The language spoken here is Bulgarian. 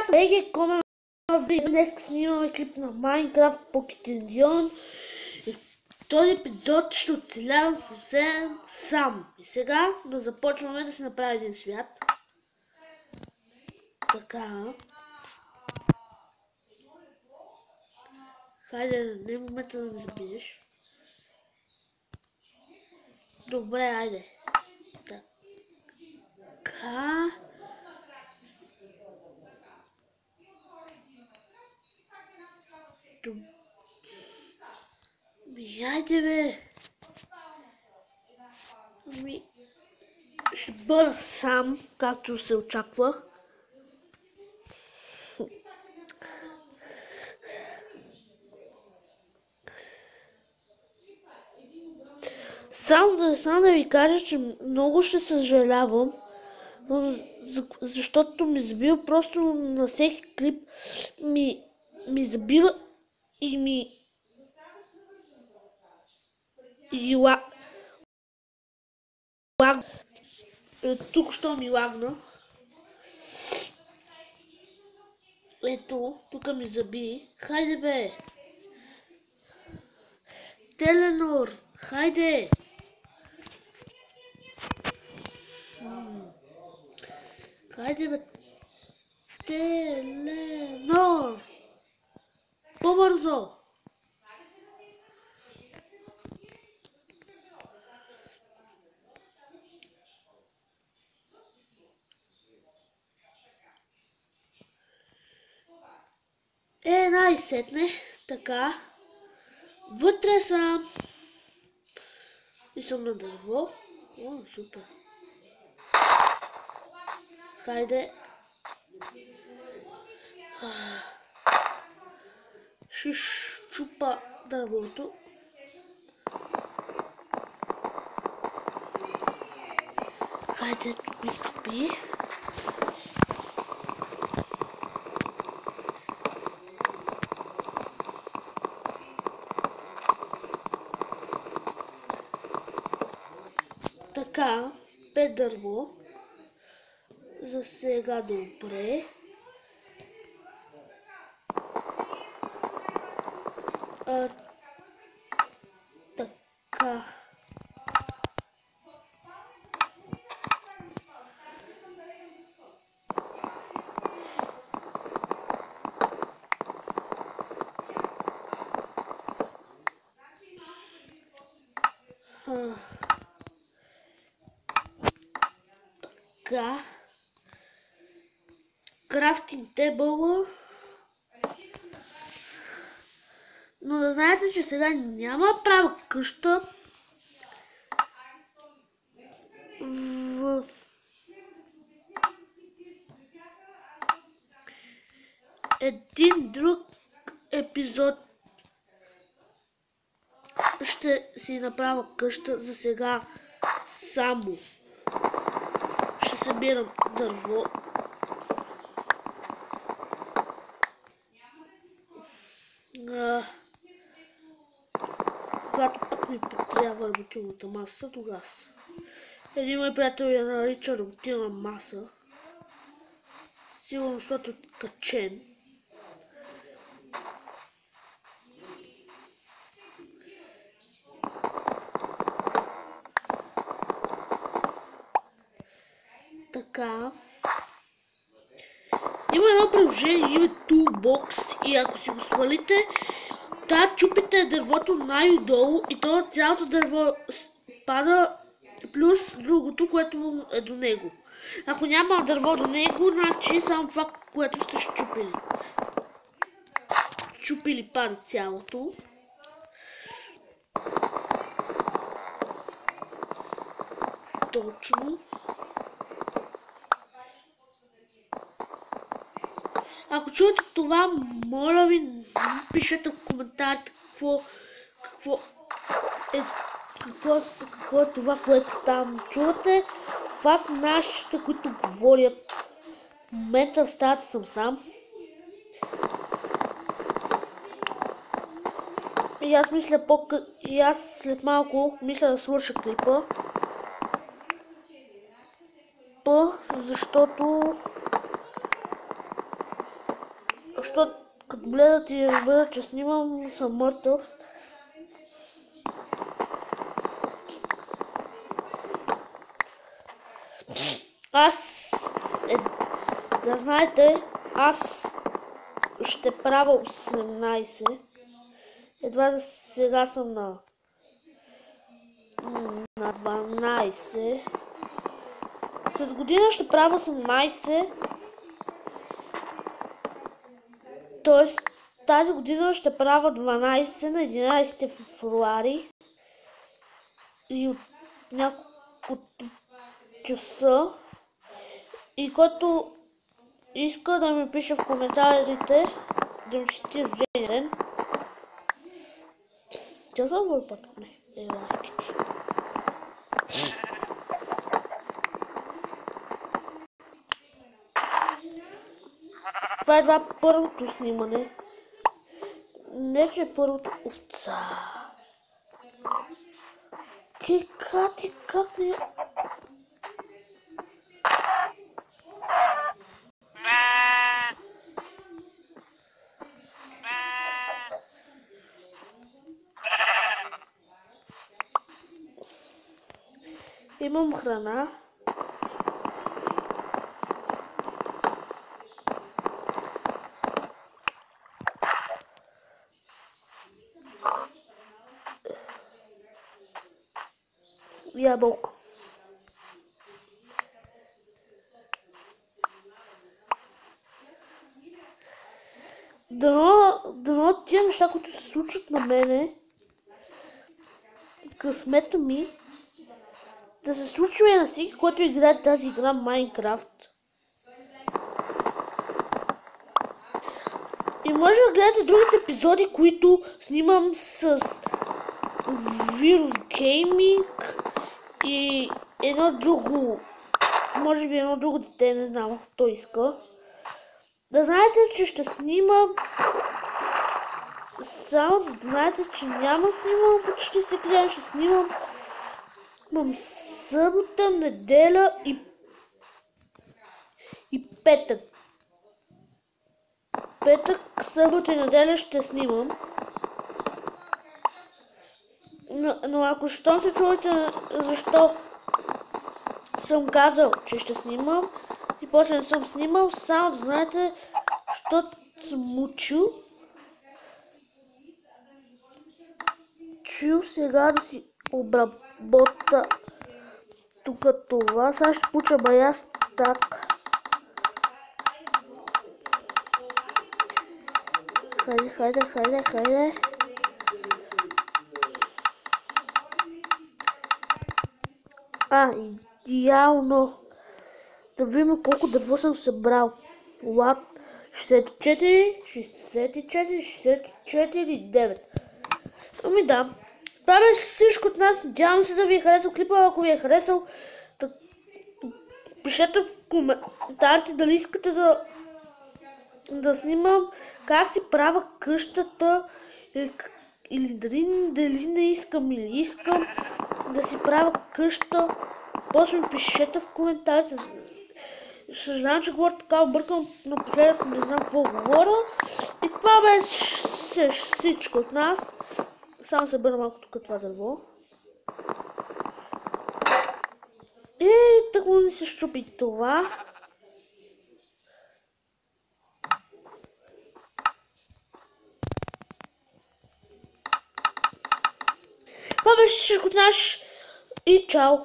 съм БГ Комен. Днес снимаме клип на Minecraft Pocket Edition. И в този епизод ще оцелявам съвсем сам. И сега да започваме да си направим един свят. Така. Хайде, не е момента да ме забиеш. Добре, айде. Така. Айде, бе. Ще бъда сам, както се очаква. Само да ви кажа, че много ще съжалявам, защото ми забива просто на всеки клип ми забива и лаг. Тук що ми лагна. Ето, тук ми заби. Хайде, бе! Теленор, хайде! Хайде, бе! Теленор! По-бързо! Най-сетне, така. Вътре съм. И съм на дърво. О, супер. Хайде. Ще щупа дървото. Хайде, тупи. Така, 5 дърво. За сега добре. Така. Така. Крафтинг тейбъла. Но да знаете, че сега няма права къща. В един друг епизод ще си направя къща. За сега само ще събирам дърво. Когато пък ми трябва работилната маса, тогава. Един мой приятел я нарича работилна маса. Сигурно, защото е качен. Така. Има едно приложение, има Toolbox и ако си го свалите, чупите дървото най-долу и то цялото дърво пада плюс другото, което е до него. Ако няма дърво до него, значи само това, което сте щупили. Чупили пада цялото. Точно. Ако чуете това, моля ви, пишете в коментарите какво е това, което там чувате. Това са нашите, които говорят. В момента в стаята съм сам. И аз след малко мисля да свърша клипа. Защото защото като гледат и разберат, че снимам, съм мъртъв. Да знаете, аз ще правя 18. Едва за сега съм на 12. След година ще правя 18. Тоест тази година ще правя 12 на 11 февруари. И от няколко часа. И който иска да ми пише в коментарите да ми чести рождения ден. Цялата го път? Не, лайките. Това е едва първото снимане. Не, че е първото овца. Кати, как не... Имам храна. Ябълка. Дано тия неща, които се случат на мене, късмета ми, да се случва и на всеки, който играе тази игра Майнкрафт. И може да гледате другите епизоди, които снимам с Вирус Гейминг и едно друго, може би едно друго дете, не знам, ако той иска. Да знаете, че ще снимам, само да знаете, че няма снимам почти всеки ден, ще снимам събота, неделя и петък. Петък, събота и неделя ще снимам. Но ако щом се чуете защо съм казал, че ще снимам и после не съм снимал, само да знаете, защото съм учил. Чул сега да си обработа тук това. Сега ще получа бая стак. Хайде. Идеално. Да видим колко дърво съм събрал. Лад 64, 9. Ами да. Това беше всичко от нас. Надявам се да ви е харесал клипа. Ако ви е харесал, пишете в коментарите дали искате да снимам как си правя къщата или дали не искам или искам да си правя къща. После ми пишете в коментарите. Съжалявам, че говоря така объркам, напоследък не знам какво говоря. И това беше всичко от нас. Само се бърна малко тук това дърво. И така не се щупи това. Това беше всичко от нас и чао!